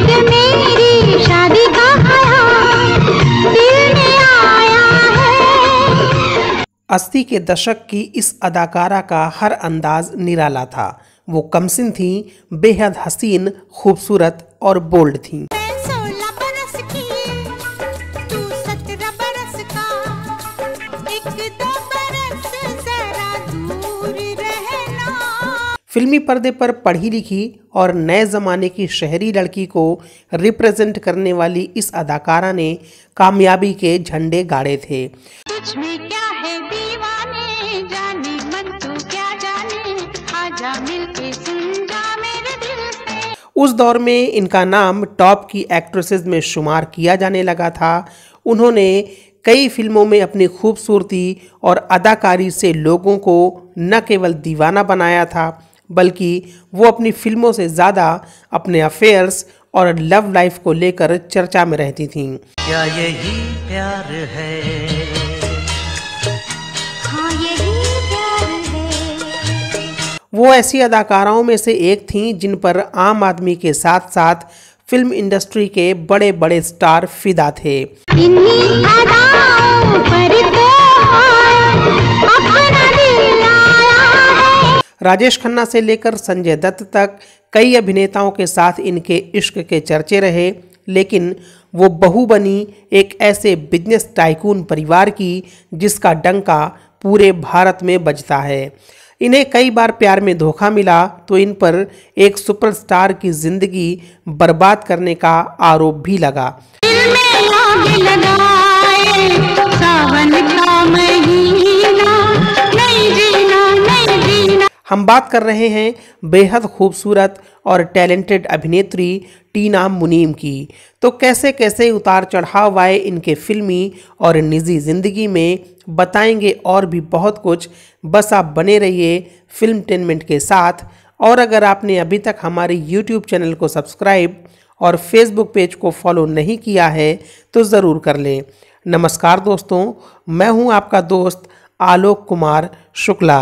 मेरी शादी का दिल में आया है। 80 के दशक की इस अदाकारा का हर अंदाज निराला था। वो कमसिन थी, बेहद हसीन, खूबसूरत और बोल्ड थी। फिल्मी पर्दे पर पढ़ी लिखी और नए ज़माने की शहरी लड़की को रिप्रेजेंट करने वाली इस अदाकारा ने कामयाबी के झंडे गाड़े थे। क्या है दीवाने, जाने मन तू क्या जाने, आजा मिलके सुन जा मेरे दिल से। उस दौर में इनका नाम टॉप की एक्ट्रेसेस में शुमार किया जाने लगा था। उन्होंने कई फिल्मों में अपनी खूबसूरती और अदाकारी से लोगों को न केवल दीवाना बनाया था, बल्कि वो अपनी फिल्मों से ज़्यादा अपने अफेयर्स और लव लाइफ को लेकर चर्चा में रहती थीं। क्या यही प्यार है? हाँ यही प्यार है। वो ऐसी अदाकाराओं में से एक थीं जिन पर आम आदमी के साथ साथ फिल्म इंडस्ट्री के बड़े बड़े स्टार फिदा थे। इन्हीं अदाओं पर तो अपना दिल आया है। राजेश खन्ना से लेकर संजय दत्त तक कई अभिनेताओं के साथ इनके इश्क के चर्चे रहे, लेकिन वो बहू बनी एक ऐसे बिजनेस टाइकून परिवार की जिसका डंका पूरे भारत में बजता है। इन्हें कई बार प्यार में धोखा मिला तो इन पर एक सुपरस्टार की जिंदगी बर्बाद करने का आरोप भी लगा। दिल में आग लगाए, सावन का महीना, नहीं जीना नहीं जीना। हम बात कर रहे हैं बेहद खूबसूरत और टैलेंटेड अभिनेत्री टीना मुनीम की। तो कैसे कैसे उतार चढ़ाव आए इनके फिल्मी और निजी ज़िंदगी में, बताएंगे और भी बहुत कुछ। बस आप बने रहिए फिल्मटेनमेंट के साथ। और अगर आपने अभी तक हमारे यूट्यूब चैनल को सब्सक्राइब और फेसबुक पेज को फॉलो नहीं किया है तो ज़रूर कर लें। नमस्कार दोस्तों, मैं हूं आपका दोस्त आलोक कुमार शुक्ला।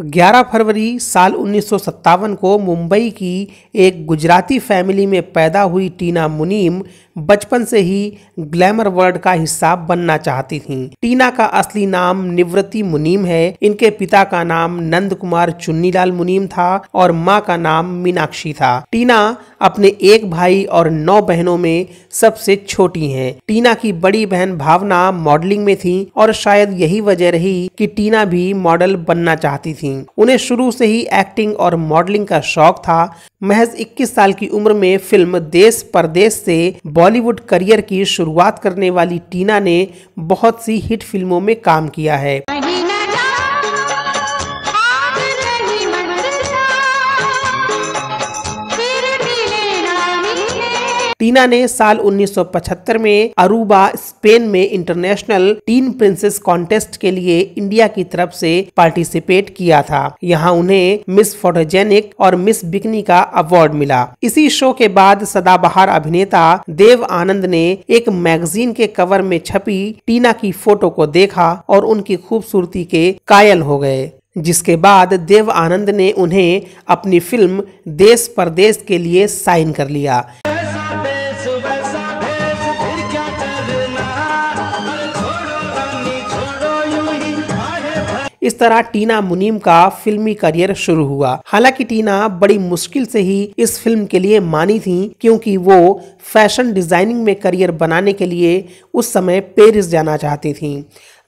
11 फरवरी साल 1957 को मुंबई की एक गुजराती फैमिली में पैदा हुई टीना मुनीम बचपन से ही ग्लैमर वर्ल्ड का हिस्सा बनना चाहती थीं। टीना का असली नाम निवृत्ति मुनीम है। इनके पिता का नाम नंद कुमार चुन्नीलाल मुनीम था और मां का नाम मीनाक्षी था। टीना अपने एक भाई और 9 बहनों में सबसे छोटी हैं। टीना की बड़ी बहन भावना मॉडलिंग में थी और शायद यही वजह रही कि टीना भी मॉडल बनना चाहती थी। उन्हें शुरू से ही एक्टिंग और मॉडलिंग का शौक था। महज 21 साल की उम्र में फिल्म देश परदेश से बॉलीवुड करियर की शुरुआत करने वाली टीना ने बहुत सी हिट फिल्मों में काम किया है। टीना ने साल 1975 में अरूबा स्पेन में इंटरनेशनल टीन प्रिंसेस कॉन्टेस्ट के लिए इंडिया की तरफ से पार्टिसिपेट किया था। यहाँ उन्हें मिस फोटोजेनिक और मिस बिकनी का अवार्ड मिला। इसी शो के बाद सदाबहार अभिनेता देव आनंद ने एक मैगजीन के कवर में छपी टीना की फोटो को देखा और उनकी खूबसूरती के कायल हो गए, जिसके बाद देव आनंद ने उन्हें अपनी फिल्म देश परदेश के लिए साइन कर लिया। इस तरह टीना मुनीम का फिल्मी करियर शुरू हुआ। हालांकि टीना बड़ी मुश्किल से ही इस फिल्म के लिए मानी थी, क्योंकि वो फैशन डिजाइनिंग में करियर बनाने के लिए उस समय पेरिस जाना चाहती थी।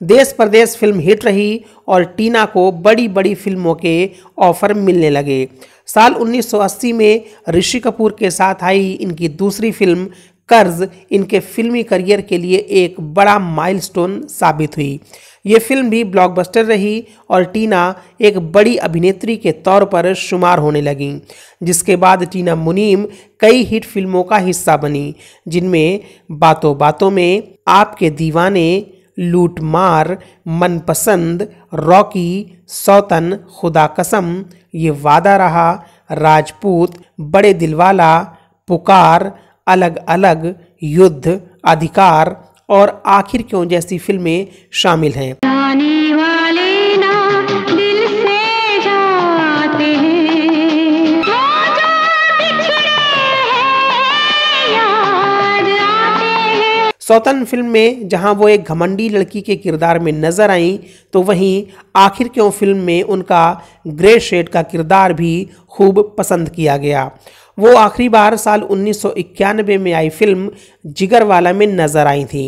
देश परदेश फिल्म हिट रही और टीना को बड़ी बड़ी फिल्मों के ऑफर मिलने लगे। साल 1980 में ऋषि कपूर के साथ आई इनकी दूसरी फिल्म कर्ज इनके फिल्मी करियर के लिए एक बड़ा माइलस्टोन साबित हुई। ये फिल्म भी ब्लॉकबस्टर रही और टीना एक बड़ी अभिनेत्री के तौर पर शुमार होने लगी, जिसके बाद टीना मुनीम कई हिट फिल्मों का हिस्सा बनी, जिनमें बातों बातों में, आपके दीवाने, लूट मार, मनपसंद, रॉकी, सौतन, खुदा कसम, ये वादा रहा, राजपूत, बड़े दिलवाला, पुकार, अलग अलग, युद्ध, अधिकार और आखिर क्यों जैसी फिल्में शामिल हैं। आने वाले ना दिल से जाते हैं, वो जो बिछड़े हैं याद आते हैं। सौतन फिल्म में जहां वो एक घमंडी लड़की के किरदार में नजर आई, तो वहीं आखिर क्यों फिल्म में उनका ग्रे शेड का किरदार भी खूब पसंद किया गया। वो आखिरी बार साल 1991 में आई फिल्म जिगरवाला में नजर आई थी।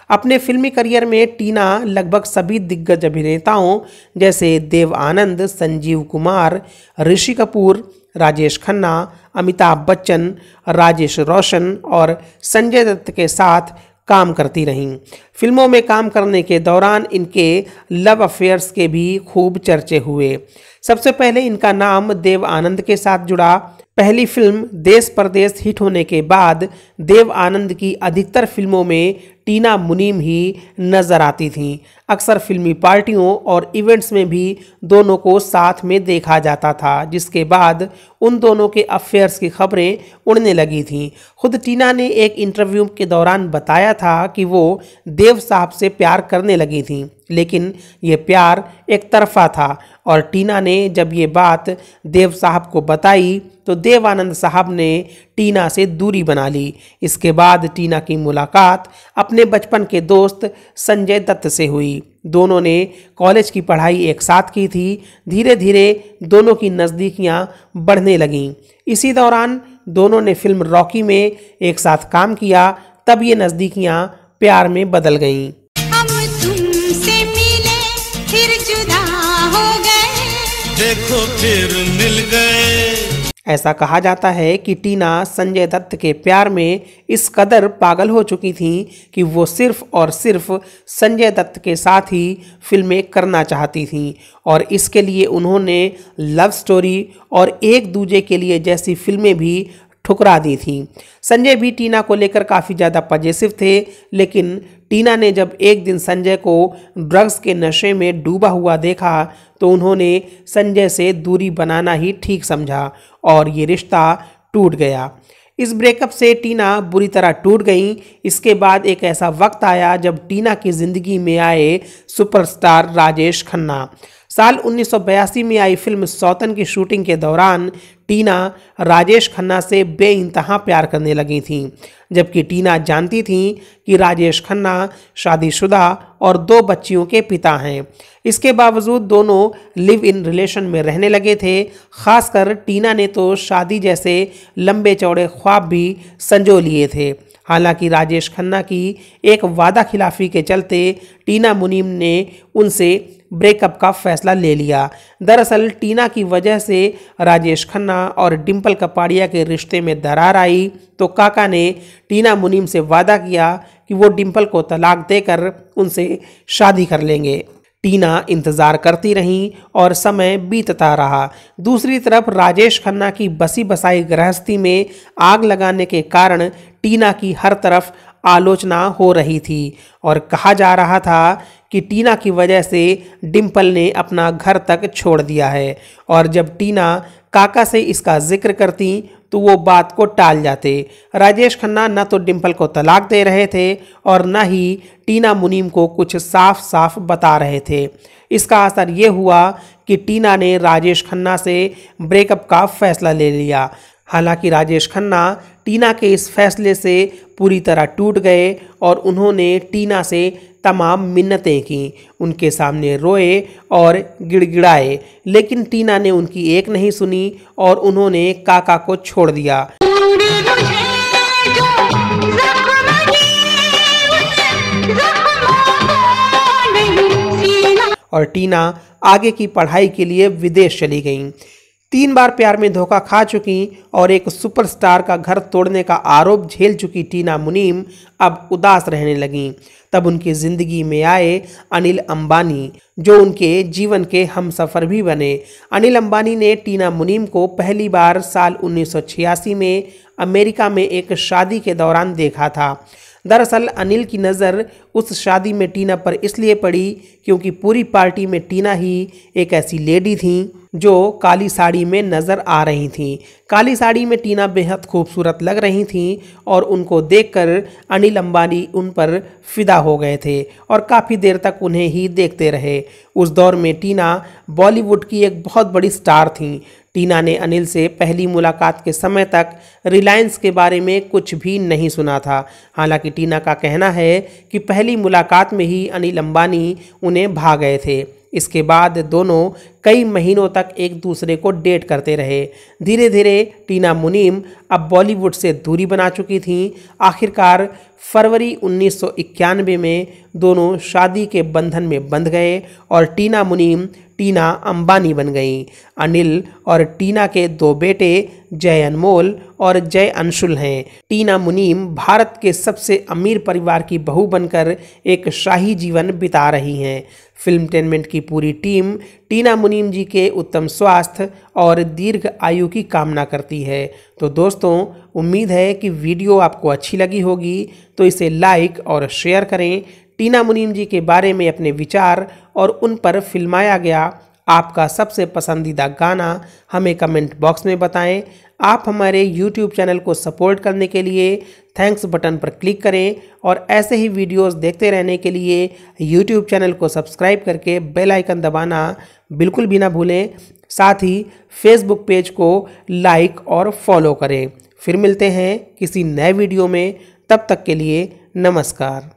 अपने फिल्मी करियर में टीना लगभग सभी दिग्गज अभिनेताओं जैसे देव आनंद, संजीव कुमार, ऋषि कपूर, राजेश खन्ना, अमिताभ बच्चन, राजेश रोशन और संजय दत्त के साथ काम करती रहीं। फिल्मों में काम करने के दौरान इनके लव अफेयर्स के भी खूब चर्चे हुए। सबसे पहले इनका नाम देव आनंद के साथ जुड़ा। पहली फिल्म देश परदेश हिट होने के बाद देव आनंद की अधिकतर फिल्मों में टीना मुनीम ही नजर आती थीं। अक्सर फिल्मी पार्टियों और इवेंट्स में भी दोनों को साथ में देखा जाता था, जिसके बाद उन दोनों के अफेयर्स की खबरें उड़ने लगी थीं। खुद टीना ने एक इंटरव्यू के दौरान बताया था कि वो देव साहब से प्यार करने लगी थीं, लेकिन ये प्यार एक तरफा था और टीना ने जब ये बात देव साहब को बताई तो देव आनंद साहब ने टीना से दूरी बना ली। इसके बाद टीना की मुलाकात अपने बचपन के दोस्त संजय दत्त से हुई। दोनों ने कॉलेज की पढ़ाई एक साथ की थी। धीरे धीरे दोनों की नज़दीकियां बढ़ने लगीं। इसी दौरान दोनों ने फिल्म रॉकी में एक साथ काम किया। तब ये नज़दीकियां प्यार में बदल गईं। हम तुमसे मिले फिर जुदा हो गए, देखो फिर मिल गए। ऐसा कहा जाता है कि टीना संजय दत्त के प्यार में इस कदर पागल हो चुकी थीं कि वो सिर्फ और सिर्फ संजय दत्त के साथ ही फिल्में करना चाहती थीं और इसके लिए उन्होंने लव स्टोरी और एक दूजे के लिए जैसी फिल्में भी ठुकरा दी थीं। संजय भी टीना को लेकर काफ़ी ज़्यादा पजेसिव थे, लेकिन टीना ने जब एक दिन संजय को ड्रग्स के नशे में डूबा हुआ देखा तो उन्होंने संजय से दूरी बनाना ही ठीक समझा और ये रिश्ता टूट गया। इस ब्रेकअप से टीना बुरी तरह टूट गईं। इसके बाद एक ऐसा वक्त आया जब टीना की ज़िंदगी में आए सुपरस्टार राजेश खन्ना। साल 1982 में आई फिल्म सौतन की शूटिंग के दौरान टीना राजेश खन्ना से बेइंतहा प्यार करने लगी थीं, जबकि टीना जानती थीं कि राजेश खन्ना शादीशुदा और 2 बच्चियों के पिता हैं। इसके बावजूद दोनों लिव इन रिलेशन में रहने लगे थे। खासकर टीना ने तो शादी जैसे लंबे चौड़े ख्वाब भी संजो लिए थे। हालांकि राजेश खन्ना की एक वादा खिलाफी के चलते टीना मुनीम ने उनसे ब्रेकअप का फैसला ले लिया। दरअसल टीना की वजह से राजेश खन्ना और डिम्पल कपाड़िया के रिश्ते में दरार आई तो काका ने टीना मुनीम से वादा किया कि वो डिम्पल को तलाक देकर उनसे शादी कर लेंगे। टीना इंतज़ार करती रहीं और समय बीतता रहा। दूसरी तरफ राजेश खन्ना की बसी बसाई गृहस्थी में आग लगाने के कारण टीना की हर तरफ आलोचना हो रही थी और कहा जा रहा था कि टीना की वजह से डिम्पल ने अपना घर तक छोड़ दिया है और जब टीना काका से इसका जिक्र करती तो वो बात को टाल जाते। राजेश खन्ना न तो डिम्पल को तलाक दे रहे थे और न ही टीना मुनीम को कुछ साफ साफ बता रहे थे। इसका असर ये हुआ कि टीना ने राजेश खन्ना से ब्रेकअप का फैसला ले लिया। हालांकि राजेश खन्ना टीना के इस फैसले से पूरी तरह टूट गए और उन्होंने टीना से तमाम मिन्नतें की, उनके सामने रोए और गिड़गिड़ाए, लेकिन टीना ने उनकी एक नहीं सुनी और उन्होंने काका को छोड़ दिया। और टीना आगे की पढ़ाई के लिए विदेश चली गईं। 3 बार प्यार में धोखा खा चुकी और एक सुपरस्टार का घर तोड़ने का आरोप झेल चुकी टीना मुनीम अब उदास रहने लगीं। तब उनकी ज़िंदगी में आए अनिल अंबानी, जो उनके जीवन के हमसफ़र भी बने। अनिल अंबानी ने टीना मुनीम को पहली बार साल 1986 में अमेरिका में एक शादी के दौरान देखा था। दरअसल अनिल की नज़र उस शादी में टीना पर इसलिए पड़ी क्योंकि पूरी पार्टी में टीना ही एक ऐसी लेडी थी जो काली साड़ी में नजर आ रही थीं। काली साड़ी में टीना बेहद खूबसूरत लग रही थीं और उनको देखकर अनिल अंबानी उन पर फिदा हो गए थे और काफ़ी देर तक उन्हें ही देखते रहे। उस दौर में टीना बॉलीवुड की एक बहुत बड़ी स्टार थीं। टीना ने अनिल से पहली मुलाकात के समय तक रिलायंस के बारे में कुछ भी नहीं सुना था। हालांकि टीना का कहना है कि पहली मुलाकात में ही अनिल अंबानी उन्हें भा गए थे। इसके बाद दोनों कई महीनों तक एक दूसरे को डेट करते रहे। धीरे धीरे टीना मुनीम अब बॉलीवुड से दूरी बना चुकी थीं। आखिरकार फरवरी 1991 में दोनों शादी के बंधन में बंध गए और टीना मुनीम टीना अंबानी बन गईं। अनिल और टीना के दो बेटे जय अनमोल और जय अंशुल हैं। टीना मुनीम भारत के सबसे अमीर परिवार की बहू बनकर एक शाही जीवन बिता रही हैं। फिल्मटेनमेंट की पूरी टीम टीना मुनीम जी के उत्तम स्वास्थ्य और दीर्घ आयु की कामना करती है। तो दोस्तों, उम्मीद है कि वीडियो आपको अच्छी लगी होगी, तो इसे लाइक और शेयर करें। टीना मुनीम जी के बारे में अपने विचार और उन पर फिल्माया गया आपका सबसे पसंदीदा गाना हमें कमेंट बॉक्स में बताएं। आप हमारे YouTube चैनल को सपोर्ट करने के लिए थैंक्स बटन पर क्लिक करें और ऐसे ही वीडियोस देखते रहने के लिए YouTube चैनल को सब्सक्राइब करके बेल आइकन दबाना बिल्कुल भी ना भूलें। साथ ही Facebook पेज को लाइक और फॉलो करें। फिर मिलते हैं किसी नए वीडियो में, तब तक के लिए नमस्कार।